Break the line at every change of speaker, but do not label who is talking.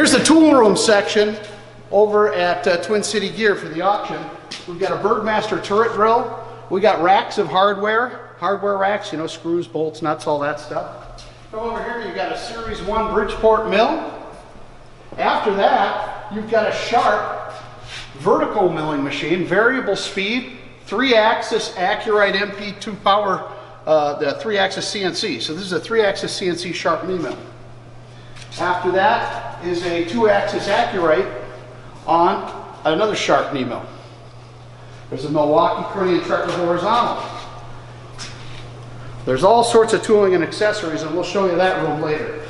Here's the tool room section over at Twin City Gear for the auction. We've got a Burgmaster turret drill. We got racks of hardware racks, you know, screws, bolts, nuts, all that stuff. Come over here, you've got a Series 1 Bridgeport mill. After that, you've got a Sharp vertical milling machine, variable speed, 3-axis Acu-Rite MP2 power, the 3-axis CNC. So this is a 3-axis CNC Sharp knee mill. After that is a 2-axis Acu-Rite on another Sharp knee mill. There's a Milwaukee Crane Trekker horizontal. There's all sorts of tooling and accessories, and we'll show you that room later.